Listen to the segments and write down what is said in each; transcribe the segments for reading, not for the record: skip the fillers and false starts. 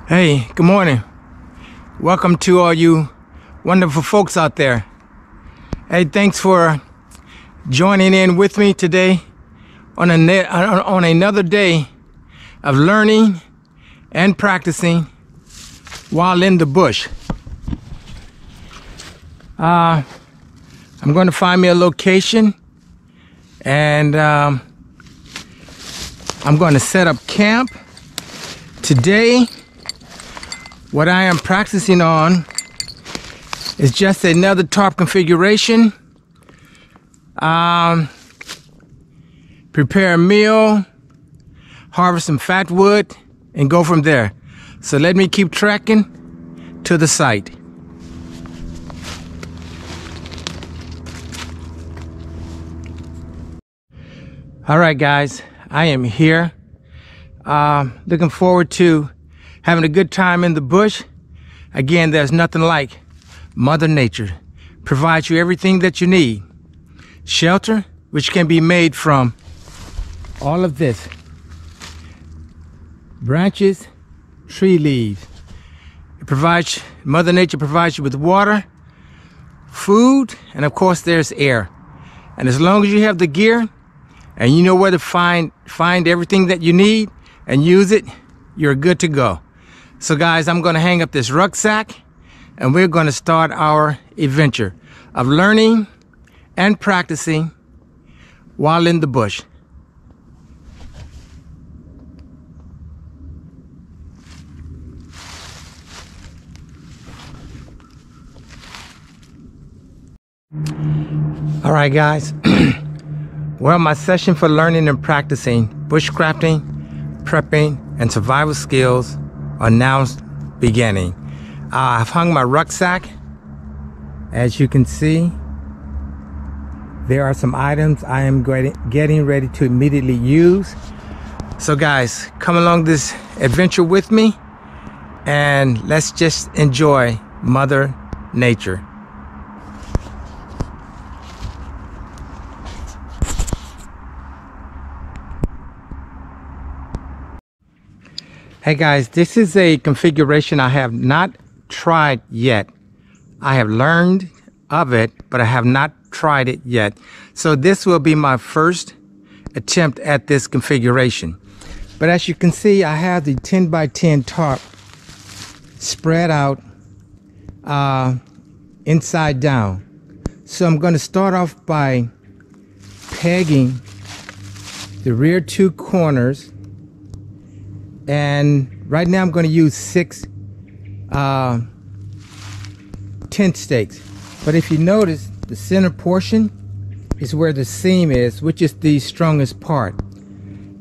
Hey, good morning. Welcome to all you wonderful folks out there. Hey, thanks for joining in with me today on another day of learning and practicing while in the bush. I'm going to find me a location and I'm going to set up camp. Today, what I am practicing on is just another tarp configuration. Prepare a meal, harvest some fatwood, and go from there. So let me keep trekking to the site. All right, guys, I am here. Looking forward to having a good time in the bush. Again, there's nothing like Mother Nature. Provides you everything that you need. Shelter, which can be made from all of this. Branches, tree leaves. Mother Nature provides you with water, food, and of course there's air. And as long as you have the gear and you know where to find everything that you need and use it, you're good to go. So guys, I'm going to hang up this rucksack and we're going to start our adventure of learning and practicing while in the bush. All right, guys. Well, my session for learning and practicing bushcrafting, prepping, and survival skills are now beginning. I've hung my rucksack. As you can see, there are some items I am getting ready to immediately use. So guys, come along this adventure with me and let's just enjoy Mother Nature. Hey guys, this is a configuration I have not tried yet. I have learned of it, but I have not tried it yet. So this will be my first attempt at this configuration. But as you can see, I have the 10 by 10 tarp spread out inside down. So I'm going to start off by pegging the rear two corners. And right now I'm going to use 6 tent stakes. But if you notice, the center portion is where the seam is, which is the strongest part.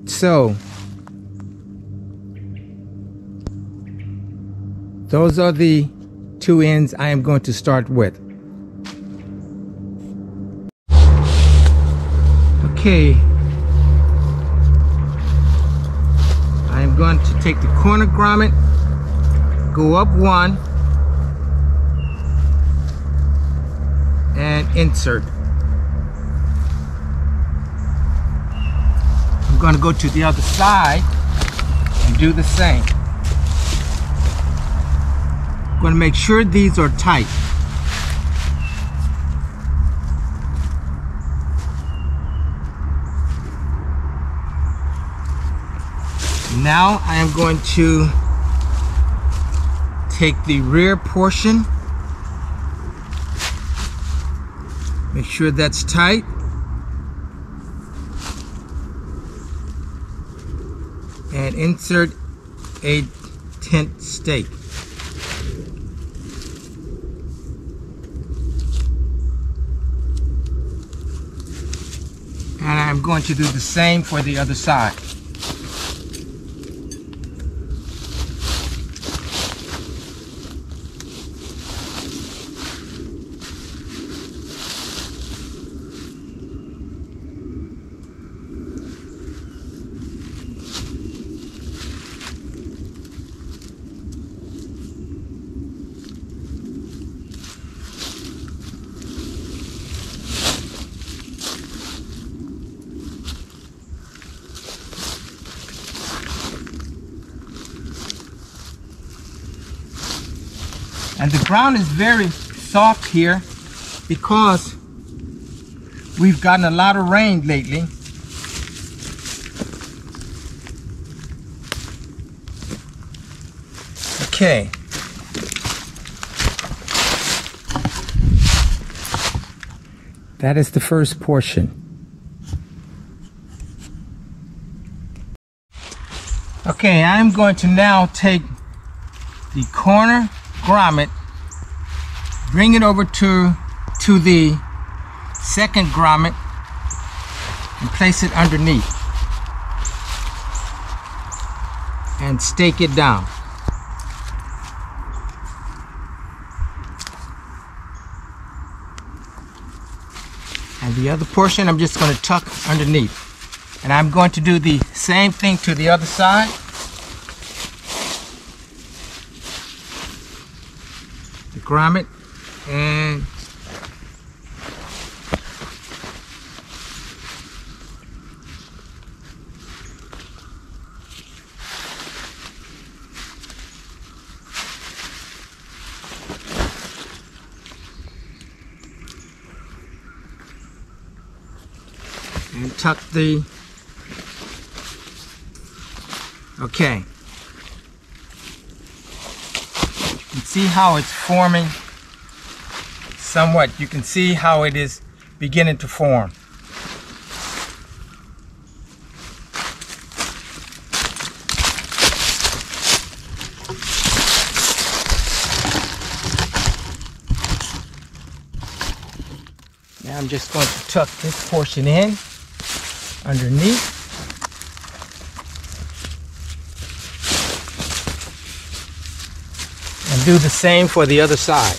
So those are the 2 ends I am going to start with. Okay. I'm going to take the corner grommet, go up 1, and insert. I'm going to go to the other side and do the same. I'm going to make sure these are tight. Now I am going to take the rear portion, make sure that's tight, and insert a tent stake. And I'm going to do the same for the other side. And the ground is very soft here because we've gotten a lot of rain lately. Okay. That is the first portion. Okay, I'm going to now take the corner grommet, bring it over to the second grommet, and place it underneath and stake it down. And the other portion I'm just going to tuck underneath. And I'm going to do the same thing to the other side. The grommet and tuck the, okay. You can see how it's forming somewhat. You can see how it is beginning to form. Now I'm just going to tuck this portion in underneath. And do the same for the other side.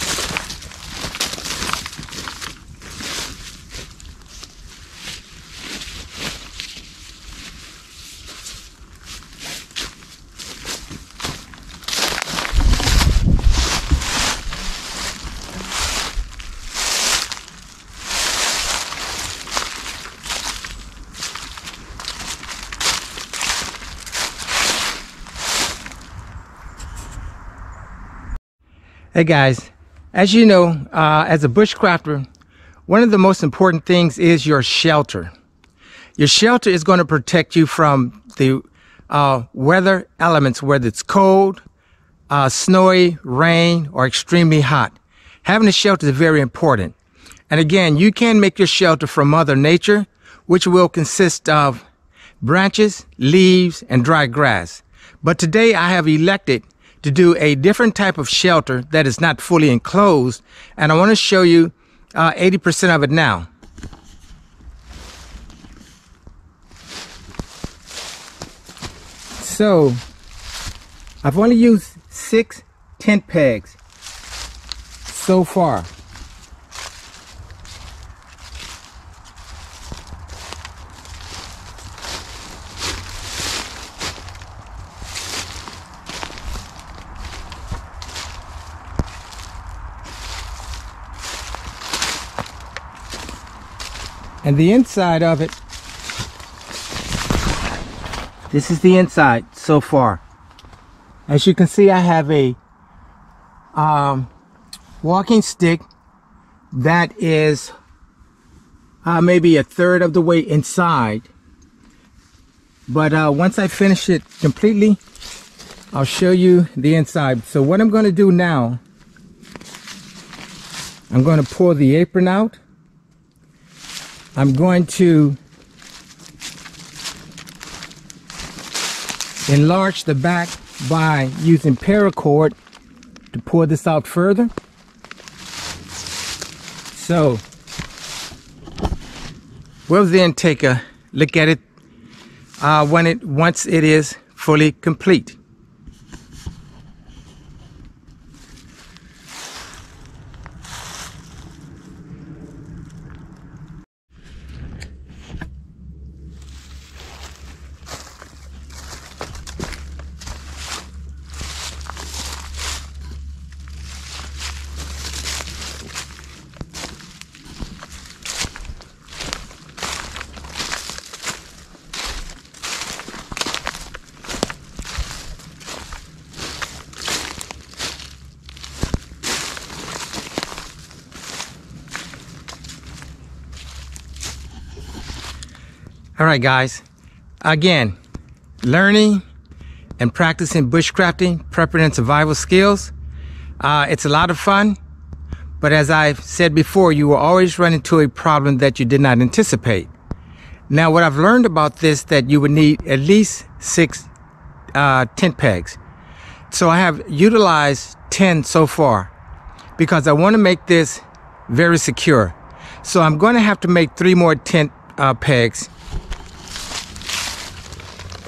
Hey guys, as you know, as a bushcrafter, one of the most important things is your shelter. Your shelter is going to protect you from the weather elements, whether it's cold, snowy, rain, or extremely hot. Having a shelter is very important. And again, you can make your shelter from Mother Nature, which will consist of branches, leaves, and dry grass. But today I have elected to do a different type of shelter that is not fully enclosed, and I want to show you 80% of it now. So I've only used 6 tent pegs so far. And the inside of it, this is the inside so far. As you can see, I have a walking stick that is maybe a third of the way inside. But once I finish it completely, I'll show you the inside. So what I'm going to do now, I'm going to pull the apron out. I'm going to enlarge the back by using paracord to pour this out further. So we'll then take a look at it once it is fully complete. All right, guys. Again, learning and practicing bushcrafting, prepping, and survival skills. It's a lot of fun, but as I've said before, you will always run into a problem that you did not anticipate. Now, what I've learned about this, that you would need at least 6 tent pegs. So I have utilized 10 so far because I want to make this very secure. So I'm going to have to make 3 more tent pegs.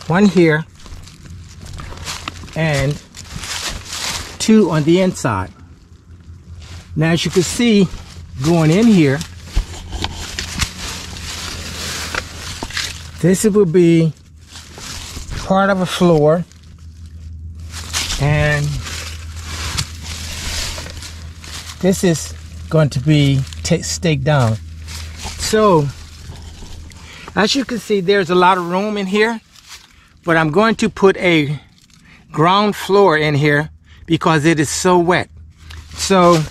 1 here and 2 on the inside. Now, as you can see, going in here, this will be part of a floor, and this is going to be staked down. So, as you can see, there's a lot of room in here, but I'm going to put a ground floor in here because it is so wet. So,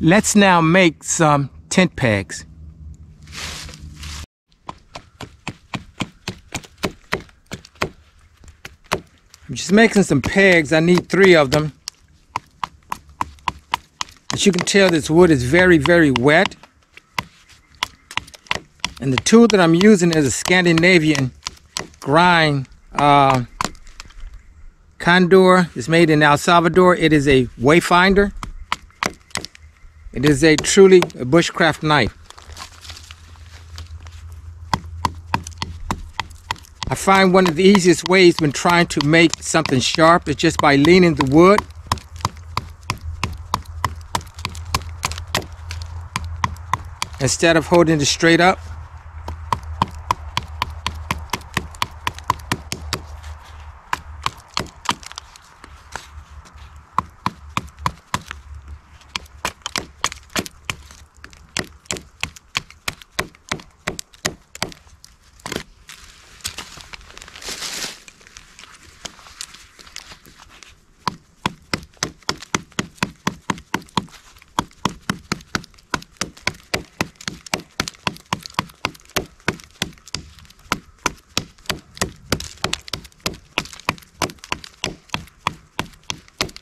let's now make some tent pegs. I'm just making some pegs. I need 3 of them. As you can tell, this wood is very, very wet. And the tool that I'm using is a Scandinavian grind condor. It's made in El Salvador. It is a wayfinder. It is truly a bushcraft knife. I find one of the easiest ways when trying to make something sharp is just by leaning the wood. Instead of holding it straight up.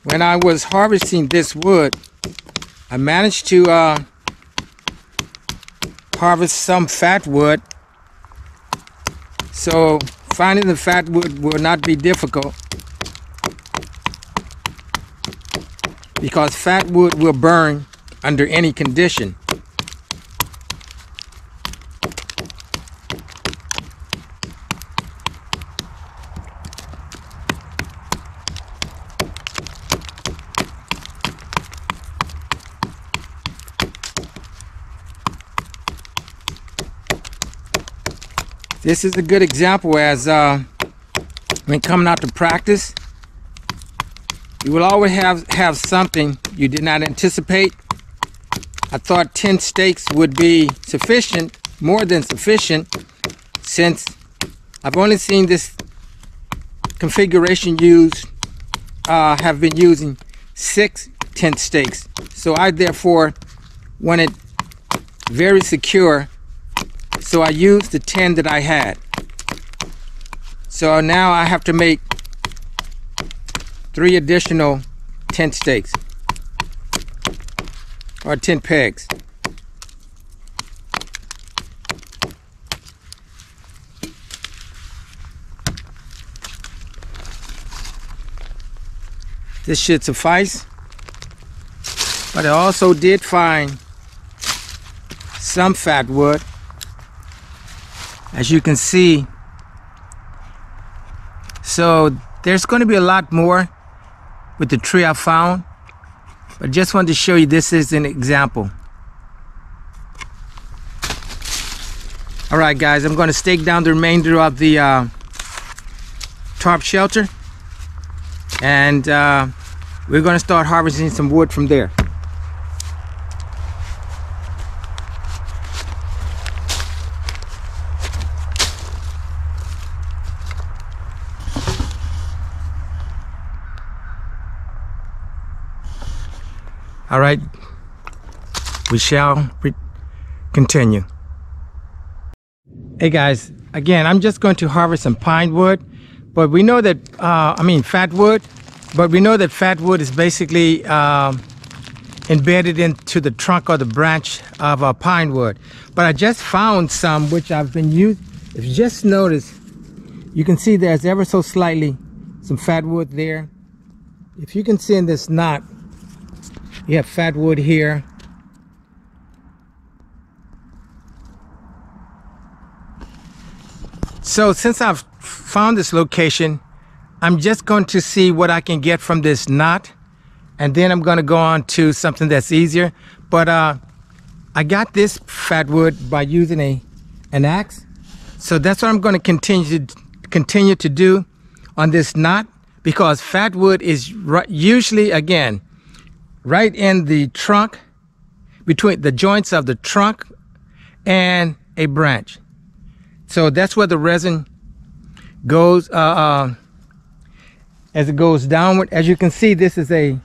When I was harvesting this wood, I managed to harvest some fat wood. So finding the fat wood will not be difficult because fat wood will burn under any condition. This is a good example as when coming out to practice, you will always have something you did not anticipate. I thought 10 stakes would be sufficient, more than sufficient, since I've only seen this configuration used, have been using 6 tent stakes. So I therefore wanted very secure. So I used the 10 that I had. So now I have to make 3 additional tent stakes or tent pegs. This should suffice, but I also did find some fat wood. As you can see, so there's going to be a lot more with the tree I found, but just wanted to show you this is an example. All right, guys, I'm going to stake down the remainder of the tarp shelter, and we're going to start harvesting some wood from there. All right, we shall continue. Hey guys, again, I'm just going to harvest some pine wood, but we know that, fatwood, but we know that fatwood is basically embedded into the trunk or the branch of pine wood. But I just found some which I've been using. If you just notice, you can see there's ever so slightly some fatwood there. If you can see in this knot, you have fatwood here. So since I've found this location, I'm just going to see what I can get from this knot, and then I'm going to go on to something that's easier. But I got this fatwood by using an axe, so that's what I'm going to continue to do on this knot, because fatwood is usually, again, right in the trunk, between the joints of the trunk and a branch. So that's where the resin goes as it goes downward. As you can see, this is a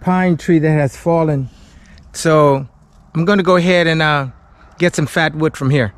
pine tree that has fallen. So I'm going to go ahead and get some fatwood from here.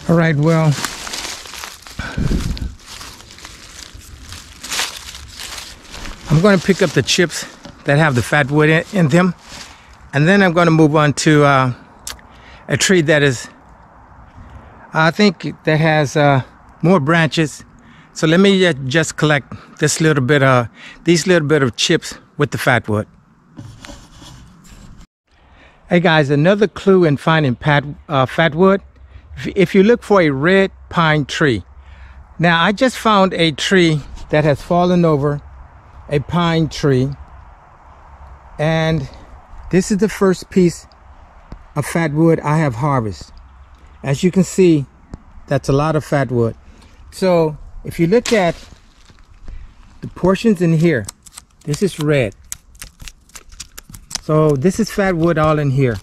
All right, well, I'm going to pick up the chips that have the fatwood in them, and then I'm going to move on to a tree that is, I think, that has more branches. So let me just collect this little bit of these little bit of chips with the fatwood. Hey guys, another clue in finding fatwood. If you look for a red pine tree. Now I just found a tree that has fallen over, a pine tree, and this is the first piece of fatwood I have harvested. As you can see, that's a lot of fatwood. So if you look at the portions in here, this is red. So this is fatwood all in here.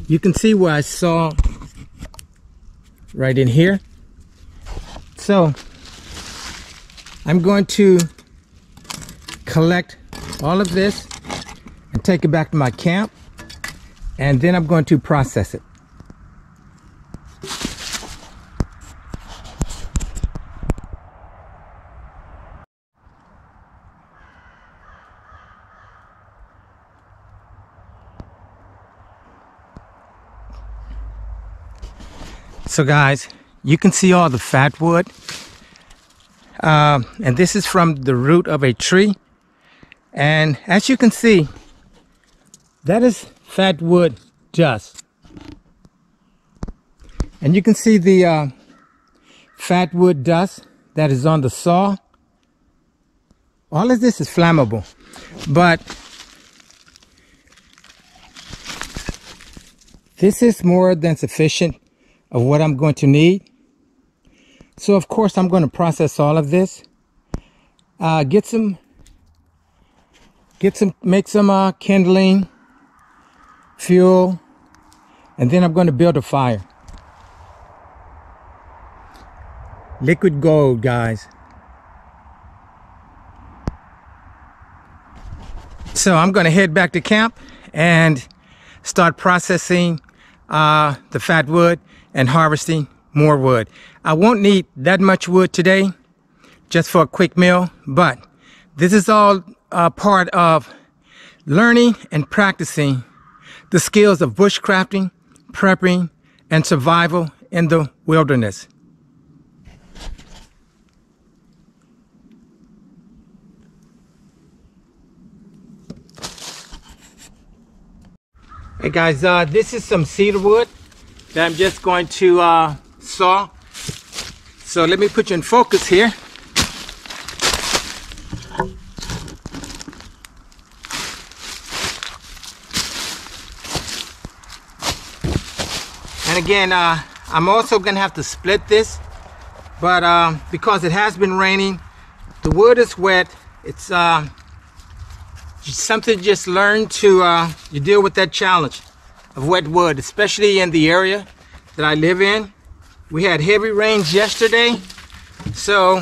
You can see where I saw right in here. So I'm going to collect all of this and take it back to my camp, and then I'm going to process it. So guys, you can see all the fatwood, and this is from the root of a tree, and as you can see, that is fatwood dust, and you can see the fatwood dust that is on the saw. All of this is flammable, but this is more than sufficient of what I'm going to need. So of course I'm going to process all of this, make some kindling, fuel, and then I'm going to build a fire. Liquid gold, guys. So I'm going to head back to camp and start processing the fat wood and harvesting more wood. I won't need that much wood today just for a quick meal, but this is all part of learning and practicing the skills of bushcrafting, prepping, and survival in the wilderness. Hey guys, this is some cedar wood that I'm just going to saw. So let me put you in focus here. And again, I'm also going to have to split this, but because it has been raining, the wood is wet. It's something to just learn to you deal with that challenge of wet wood, especially in the area that I live in. We had heavy rains yesterday, so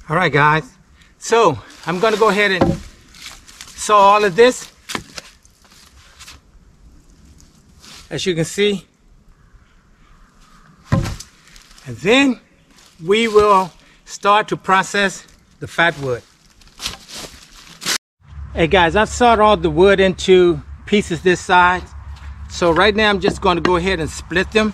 all right guys, so I'm going to go ahead and saw all of this. As you can see, and then we will start to process the fat wood. Hey guys, I've sawed all the wood into pieces this size, so right now I'm just going to go ahead and split them.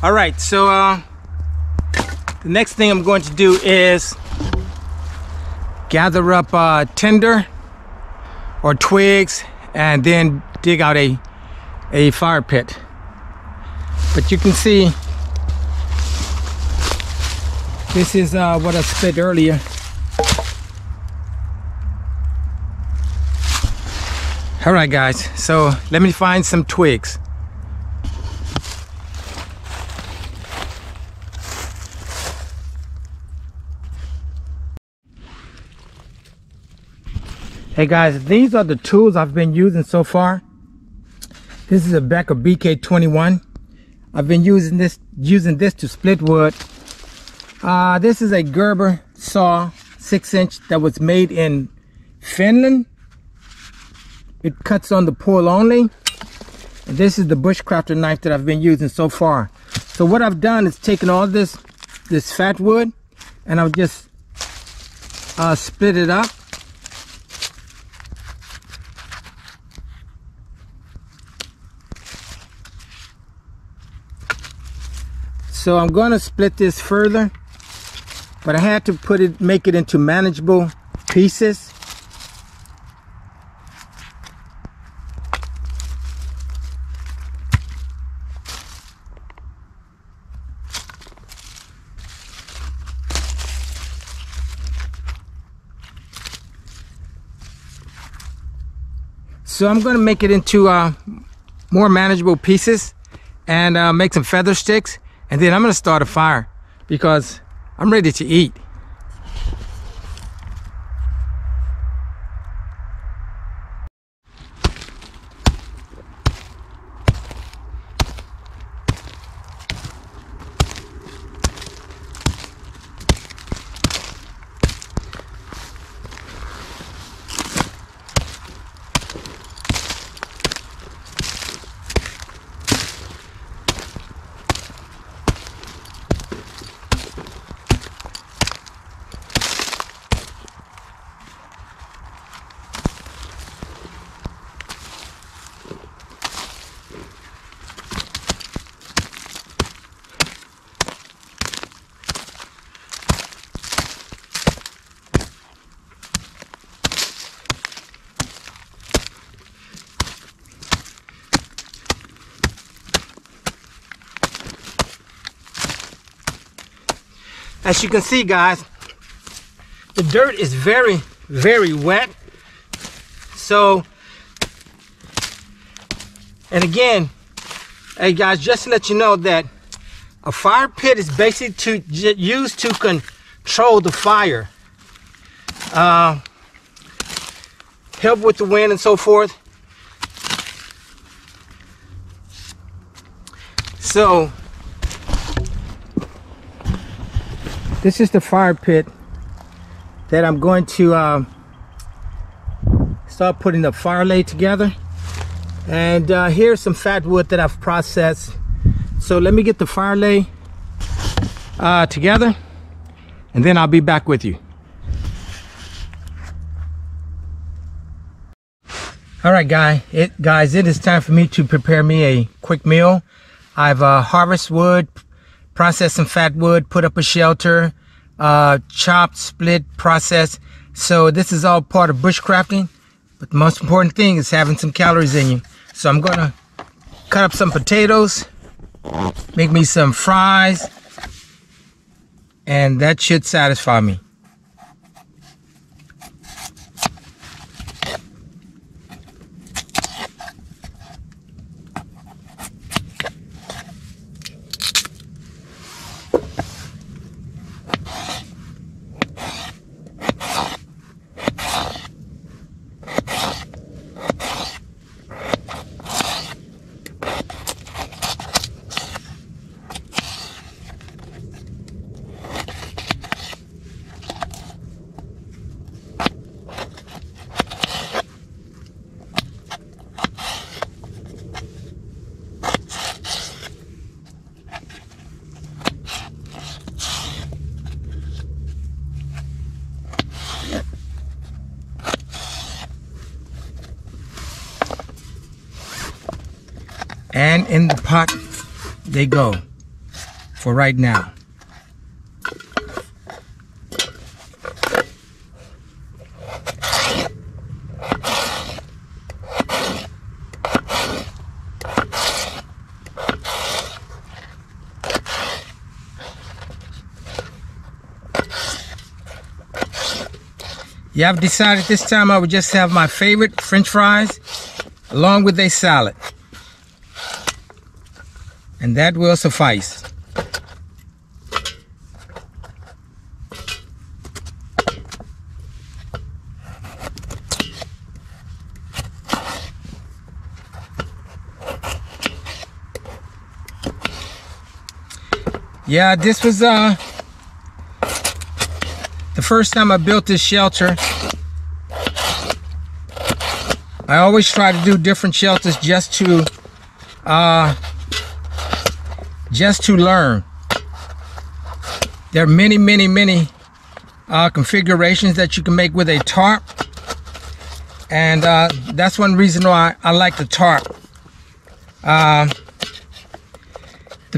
All right, so the next thing I'm going to do is gather up tinder or twigs and then dig out a fire pit. But you can see this is what I split earlier. All right guys, so let me find some twigs. Hey guys, these are the tools I've been using so far. This is a Becker BK21. I've been using this to split wood. This is a Gerber saw 6-inch that was made in Finland. It cuts on the pull only. And this is the bushcrafter knife that I've been using so far. So what I've done is taken all this fat wood and I've just split it up. So I'm going to split this further, but I had to make it into manageable pieces. So I'm going to make it into more manageable pieces and make some feather sticks. And then I'm going to start a fire because I'm ready to eat. As you can see, guys, the dirt is very, very wet. So, and again, hey guys, just to let you know that a fire pit is basically used to control the fire, help with the wind and so forth. So, this is the fire pit that I'm going to start putting the fire lay together. And here's some fat wood that I've processed. So let me get the fire lay together and then I'll be back with you. All right, guys, it is time for me to prepare me a quick meal. I've harvested wood, processed some fat wood, put up a shelter, chopped, split, processed. So this is all part of bushcrafting, but the most important thing is having some calories in you. So I'm gonna cut up some potatoes, make me some fries, and that should satisfy me. And in the pot they go for right now. Yeah, I've decided this time I would just have my favorite French fries along with a salad. And that will suffice. Yeah, this was the first time I built this shelter. I always try to do different shelters just to learn. There are many configurations that you can make with a tarp, and that's one reason why I like the tarp. The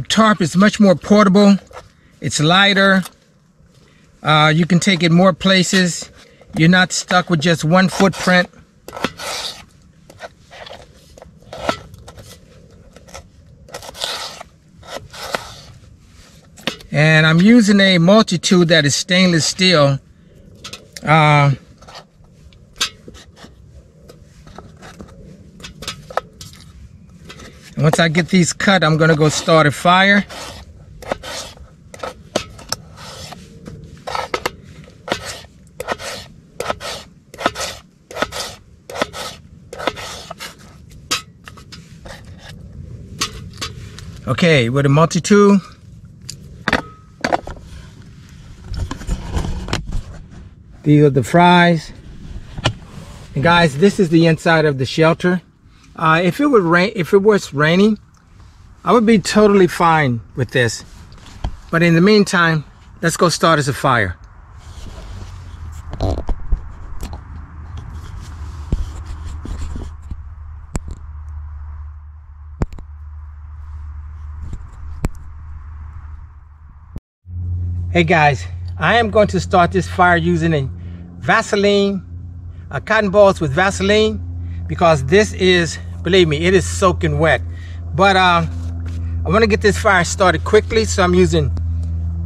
tarp is much more portable. It's lighter. You can take it more places. You're not stuck with just one footprint. And I'm using a multi-tool that is stainless steel. And once I get these cut, I'm gonna go start a fire. Okay, with a multi-tool, these are the fries. And guys, this is the inside of the shelter. If it was raining, I would be totally fine with this. But in the meantime, let's go start us a fire. Hey guys, I am going to start this fire using a Vaseline, cotton balls with Vaseline, because this is, believe me, it is soaking wet. But I want to get this fire started quickly, so I'm using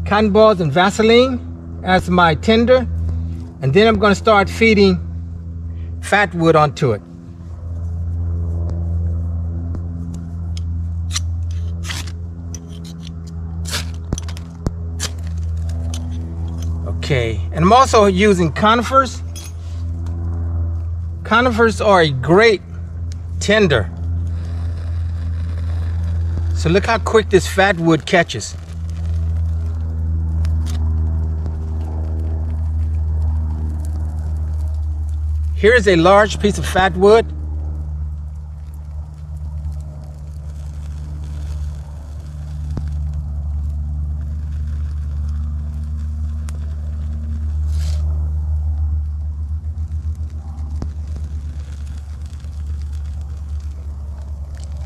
cotton balls and Vaseline as my tinder, and then I'm going to start feeding fatwood onto it. Okay, and I'm also using conifers. Conifers are a great tinder. So look how quick this fatwood catches. Here is a large piece of fatwood.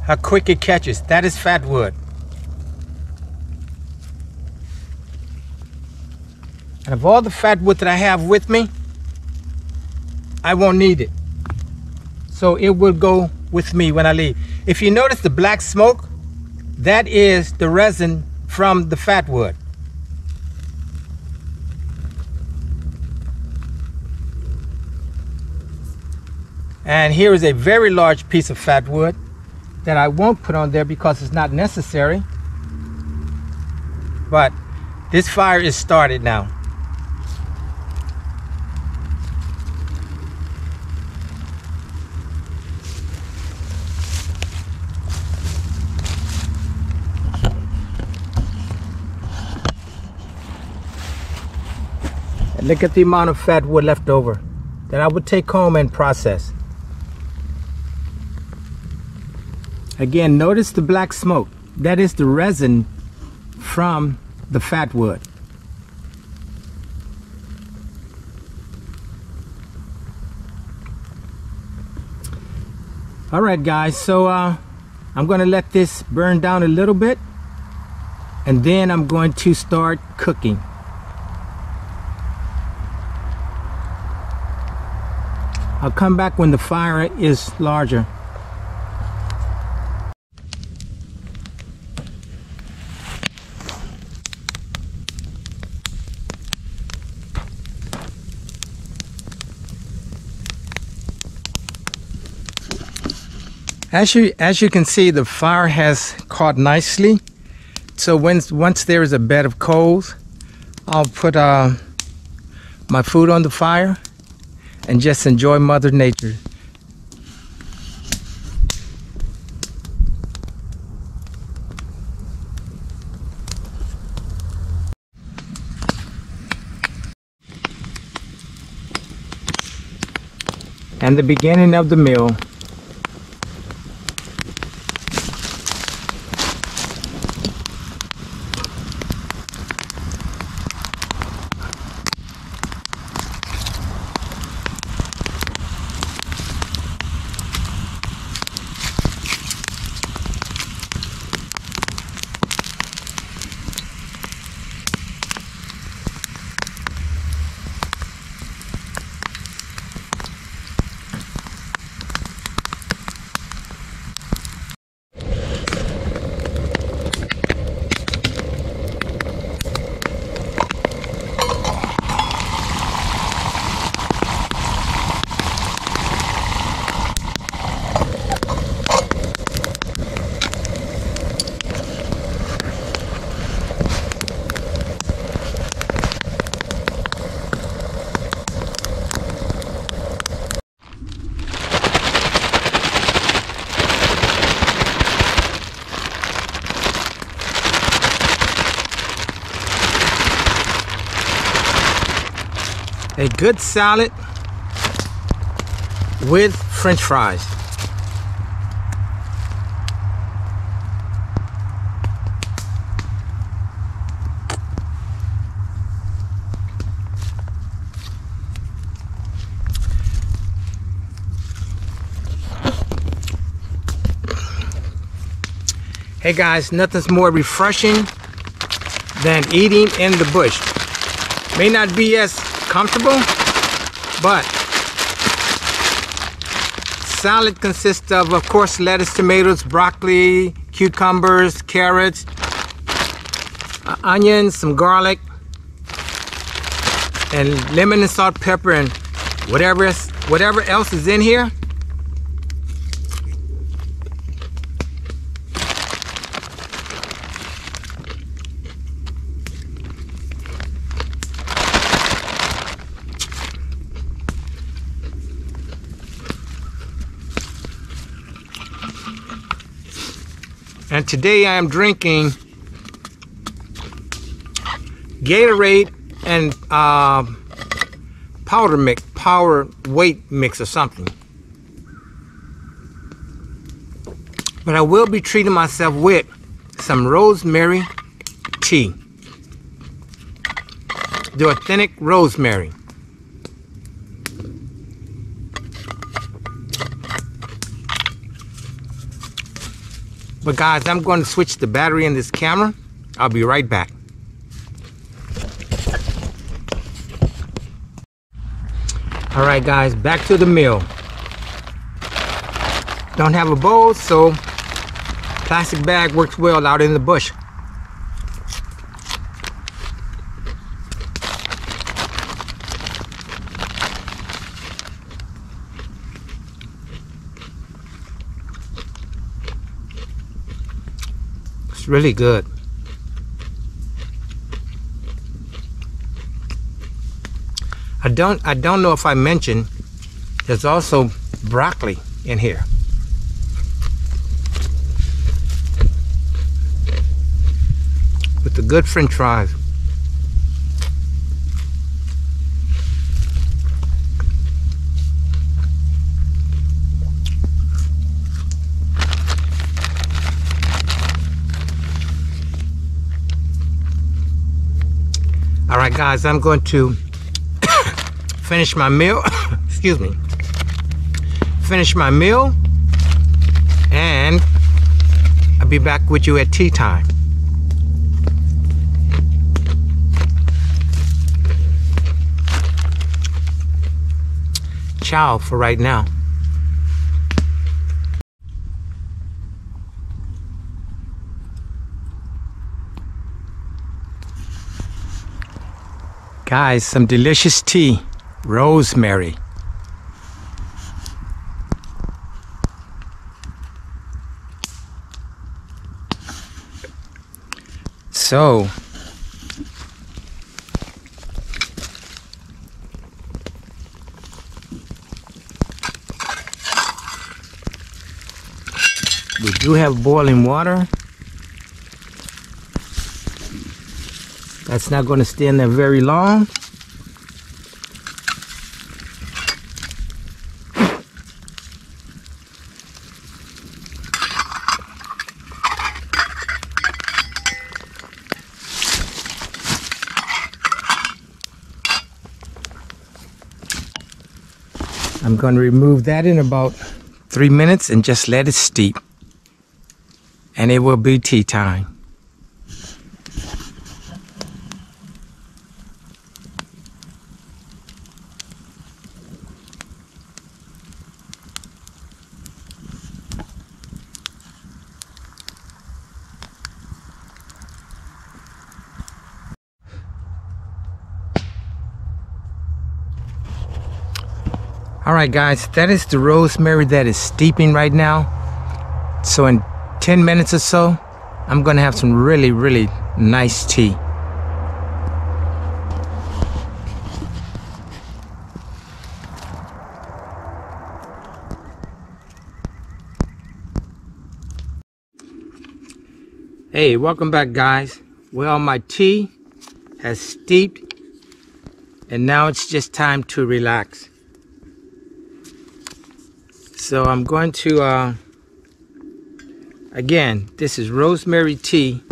How quick it catches. That is fatwood. And of all the fatwood that I have with me, I won't need it. So it will go with me when I leave. If you notice the black smoke, that is the resin from the fatwood. And here is a very large piece of fatwood that I won't put on there because it's not necessary. But this fire is started now. And look at the amount of fatwood left over that I would take home and process. Again, notice the black smoke. That is the resin from the fatwood. All right, guys, so I'm going to let this burn down a little bit, and then I'm going to start cooking. I'll come back when the fire is larger. As you can see, the fire has caught nicely. So once there is a bed of coals, I'll put my food on the fire and just enjoy Mother Nature. And the beginning of the meal. a good salad with French fries. Hey guys, nothing's more refreshing than eating in the bush. May not be as comfortable, but salad consists of course, lettuce, tomatoes, broccoli, cucumbers, carrots, onions, some garlic, and lemon and salt, pepper, and whatever else is in here. And today I am drinking Gatorade and power weight mix or something. But I will be treating myself with some rosemary tea. The authentic rosemary. But guys, I'm going to switch the battery in this camera. I'll be right back. All right guys, back to the meal. Don't have a bowl, so plastic bag works well out in the bush. It's really good. I don't know if I mentioned there's also broccoli in here. With the good French fries. All right guys, I'm going to finish my meal. Excuse me. Finish my meal, and I'll be back with you at tea time. Ciao for right now. Guys, some delicious tea. Rosemary. So, we do have boiling water. That's not going to stay in there very long. I'm going to remove that in about 3 minutes and just let it steep. And it will be tea time. All right guys, that is the rosemary that is steeping right now. So in 10 minutes or so, I'm gonna have some really, really nice tea. Hey, welcome back guys. Well, my tea has steeped And now it's just time to relax. So I'm going to, again, this is rosemary tea.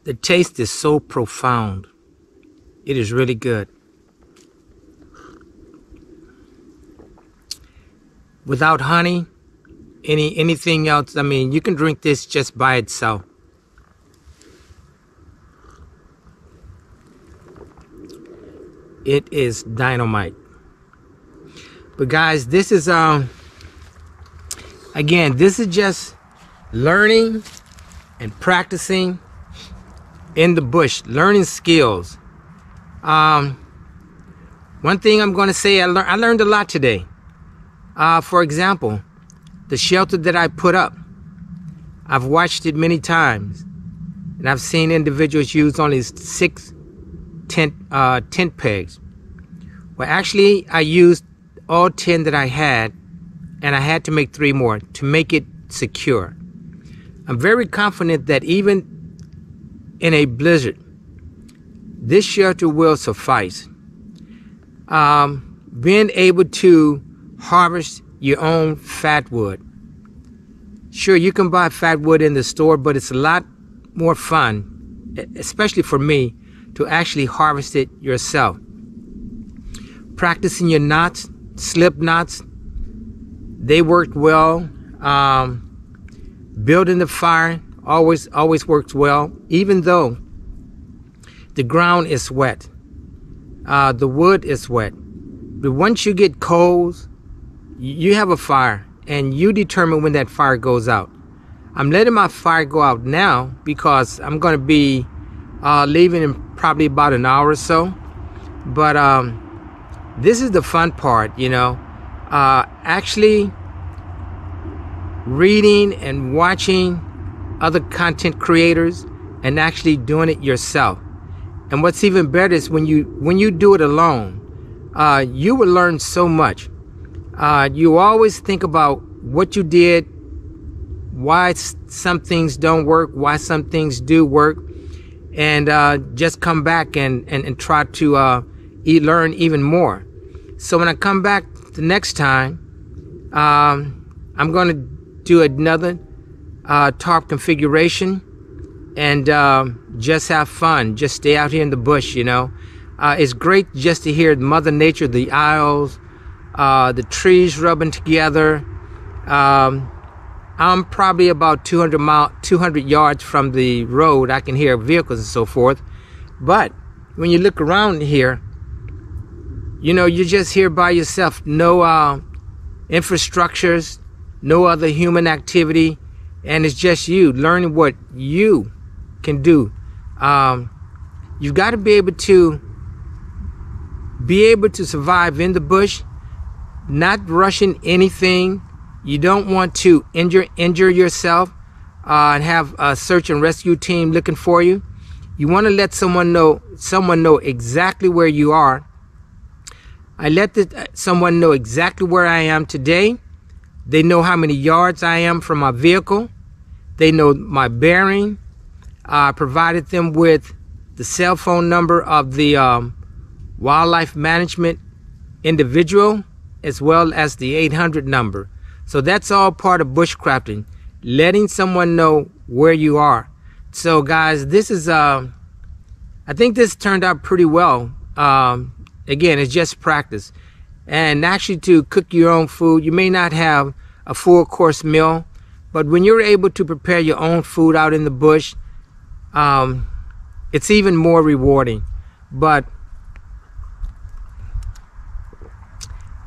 The taste is so profound. It is really good. Without honey, anything else, I mean, you can drink this just by itself. It is dynamite. But guys, this is again, this is just learning and practicing in the bush, learning skills. One thing I'm going to say, I learned a lot today. For example, the shelter that I put up, I've watched it many times, and I've seen individuals use only 6 tent pegs. Well, actually, I used all 10 that I had, and I had to make 3 more to make it secure. I'm very confident that even in a blizzard, this shelter will suffice. Being able to harvest your own fatwood. Sure, you can buy fatwood in the store, but it's a lot more fun, especially for me, to actually harvest it yourself. Practicing your knots, slip knots, they worked well. Building the fire always works well, even though the ground is wet. The wood is wet. But once you get coals, you have a fire, and you determine when that fire goes out. I'm letting my fire go out now because I'm going to be leaving in probably about an hour or so. But this is the fun part, you know. Actually reading and watching other content creators and actually doing it yourself. And what's even better is when you do it alone, you will learn so much. You always think about what you did, why some things don't work, why some things do work, and just come back and try to learn even more. So when I come back the next time, I'm going to do another tarp configuration and just have fun, just stay out here in the bush, you know. It's great just to hear Mother Nature, the aisles, the trees rubbing together. I'm probably about 200 yards from the road. I can hear vehicles and so forth. But when you look around here, you know, you're just here by yourself. No infrastructures, no other human activity, and it's just you learning what you can do. You've got to be able to survive in the bush, not rushing anything. You don't want to injure yourself and have a search and rescue team looking for you. You want to let someone know exactly where you are. I let someone know exactly where I am today. They know how many yards I am from my vehicle. They know my bearing. I provided them with the cell phone number of the wildlife management individual, as well as the 800 number. So that's all part of bushcrafting, letting someone know where you are. So guys, this is I think this turned out pretty well. Again, it's just practice. And actually, to cook your own food, you may not have a full course meal, but when you're able to prepare your own food out in the bush, it's even more rewarding. But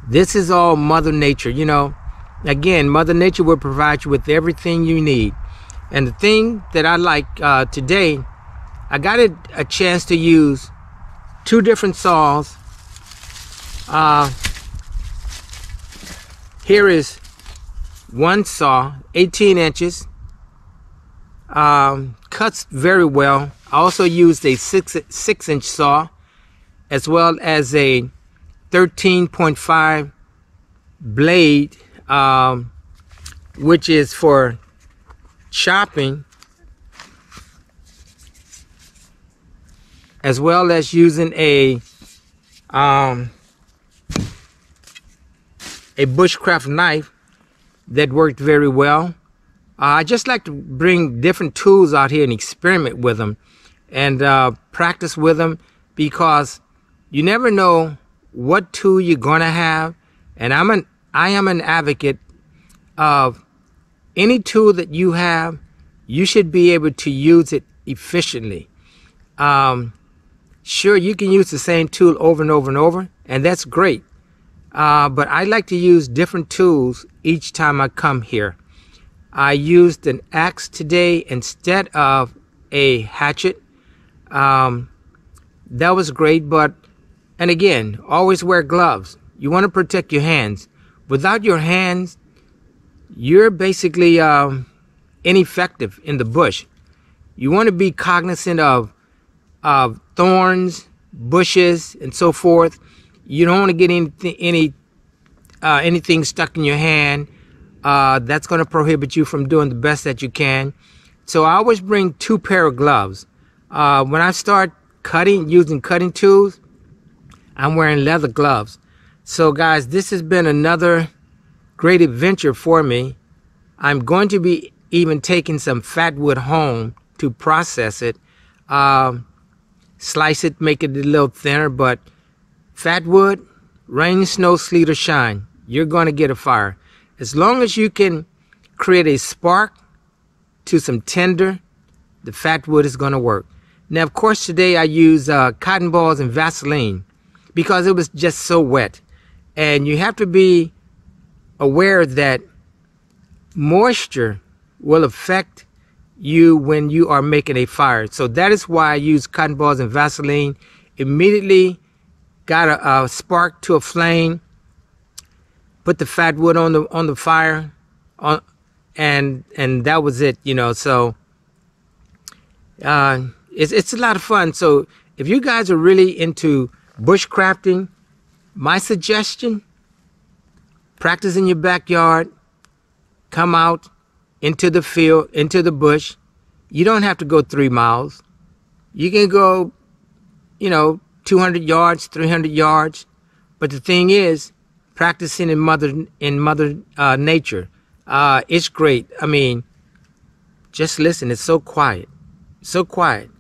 this is all Mother Nature, you know. Again, Mother Nature will provide you with everything you need. And the thing that I like today, I got a chance to use 2 different saws. Here is one saw, 18 inches, cuts very well. I also used a 6-inch saw, as well as a 13.5 blade which is for chopping, as well as using a bushcraft knife that worked very well. I just like to bring different tools out here and experiment with them and practice with them, because you never know what tool you're gonna have. And I am an advocate of any tool that you have, you should be able to use it efficiently. Sure, you can use the same tool over and over and over, and that's great. But I like to use different tools each time I come here. I used an axe today instead of a hatchet. That was great, and again, always wear gloves. You want to protect your hands. Without your hands, you're basically ineffective in the bush. You want to be cognizant of thorns, bushes, and so forth. You don't want to get anything stuck in your hand. That's going to prohibit you from doing the best that you can. So I always bring 2 pair of gloves. When I start using cutting tools, I'm wearing leather gloves. So guys, this has been another great adventure for me. I'm going to be even taking some fatwood home to process it. Slice it, make it a little thinner, but fatwood, rain, snow, sleet, or shine, you're going to get a fire. As long as you can create a spark to some tinder, the fatwood is going to work. Now, of course, today I use cotton balls and Vaseline because it was just so wet. And you have to be aware that moisture will affect you when you are making a fire. So that is why I use cotton balls and Vaseline. Immediately got a spark to a flame, put the fatwood on the fire, and that was it, you know. So it's a lot of fun. So if you guys are really into bushcrafting, my suggestion: practice in your backyard, come out into the field, into the bush. You don't have to go 3 miles. You can go, 200 yards, 300 yards. But the thing is, practicing in mother nature, it's great. I mean, just listen. It's so quiet, so quiet.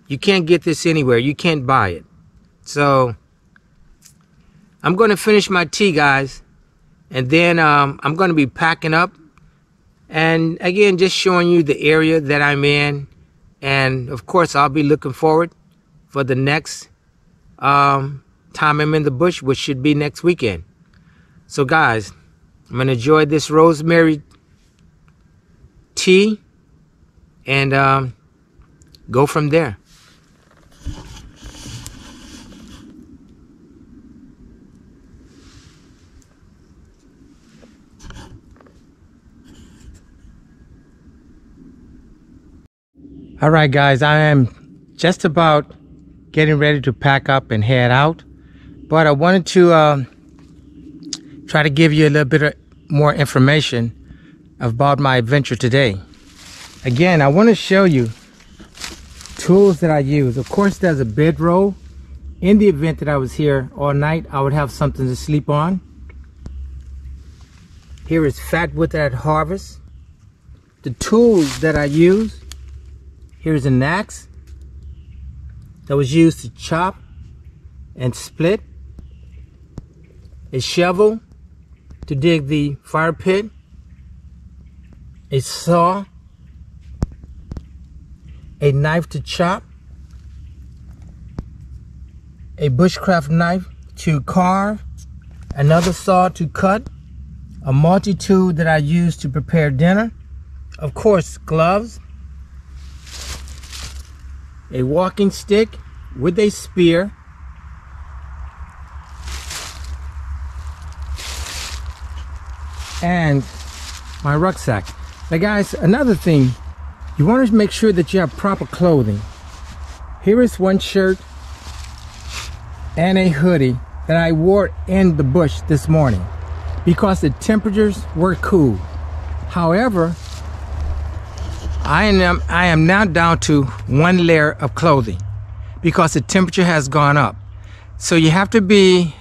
You can't get this anywhere. You can't buy it. So I'm going to finish my tea, guys. And then I'm going to be packing up. And again, just showing you the area that I'm in. And of course, I'll be looking forward for the next time I'm in the bush, which should be next weekend. So guys, I'm going to enjoy this rosemary tea and go from there. All right, guys, I am just about getting ready to pack up and head out, but I wanted to try to give you a little bit more information about my adventure today. Again, I want to show you tools that I use. Of course, there's a bedroll. In the event that I was here all night, I would have something to sleep on. Here is fatwood that I harvest. The tools that I use. Here's an axe that was used to chop and split. A shovel to dig the fire pit. A saw. A knife to chop. A bushcraft knife to carve. Another saw to cut. A multi-tool that I use to prepare dinner. Of course, gloves. A walking stick with a spear. And my rucksack. Now guys, another thing, you want to make sure that you have proper clothing. Here is one shirt and a hoodie that I wore in the bush this morning. because the temperatures were cool. However, I am now down to one layer of clothing because the temperature has gone up. So you have to be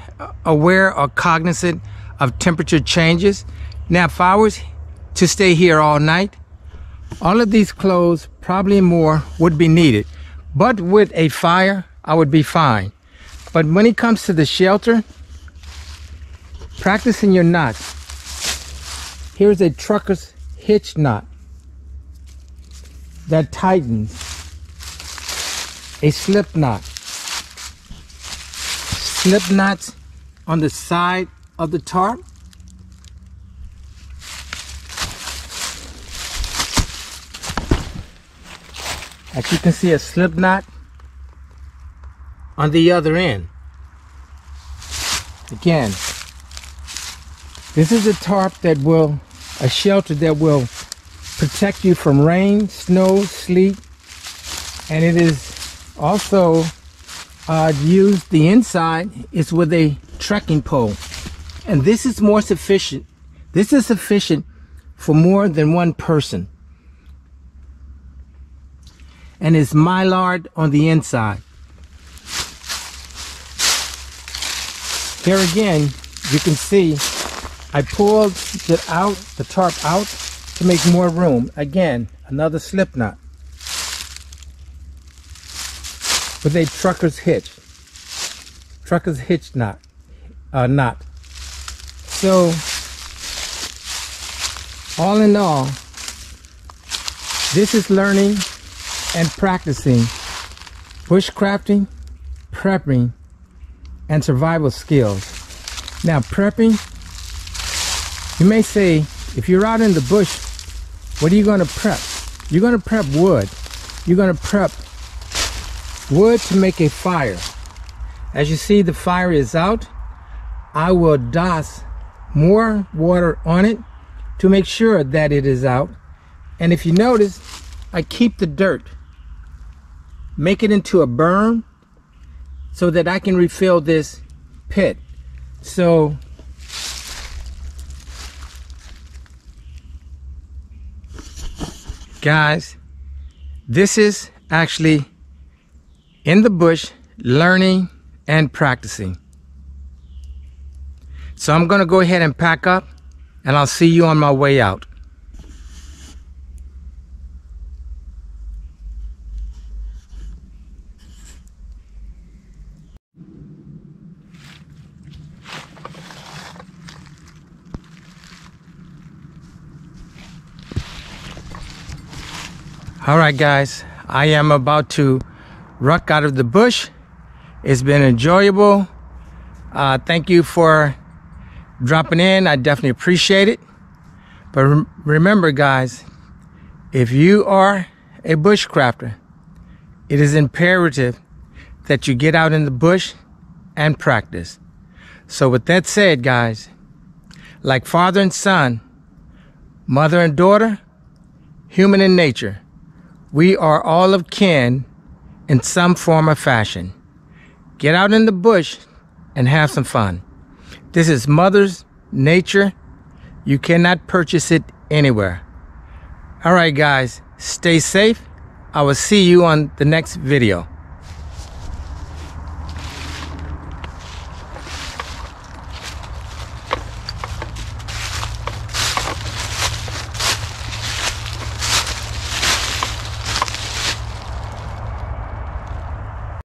aware or cognizant of temperature changes. Now, if I was to stay here all night, all of these clothes, probably more, would be needed. But with a fire, I would be fine. But when it comes to the shelter, practicing your knots. Here's a trucker's hitch knot that tightens. A slip knot. Slip knots on the side of the tarp. As you can see, a slip knot on the other end. Again, this is a tarp that will, a shelter that will protect you from rain, snow, sleet, and it is also used, the inside is with a trekking pole. And this is more sufficient. This is sufficient for more than one person. And it's mylar on the inside. Here again, you can see I pulled the tarp out to make more room. Again, another slip knot with a trucker's hitch knot. So, all in all, this is learning and practicing bushcrafting, prepping, and survival skills. Now, prepping, you may say, if you're out in the bush, what are you going to prep? You're going to prep wood. You're going to prep wood to make a fire. As you see, the fire is out. I will douse more water on it to make sure that it is out. And if you notice, I keep the dirt, make it into a berm so that I can refill this pit. So guys, this is actually in the bush learning and practicing. So I'm gonna go ahead and pack up, and I'll see you on my way out. All right, guys, I am about to ruck out of the bush. It's been enjoyable. Thank you for dropping in. I definitely appreciate it. But remember, guys, if you are a bushcrafter, it is imperative that you get out in the bush and practice. So with that said, guys, like father and son, mother and daughter, human in nature, we are all of kin in some form or fashion. Get out in the bush and have some fun. This is Mother's nature. You cannot purchase it anywhere. All right, guys, stay safe. I will see you on the next video.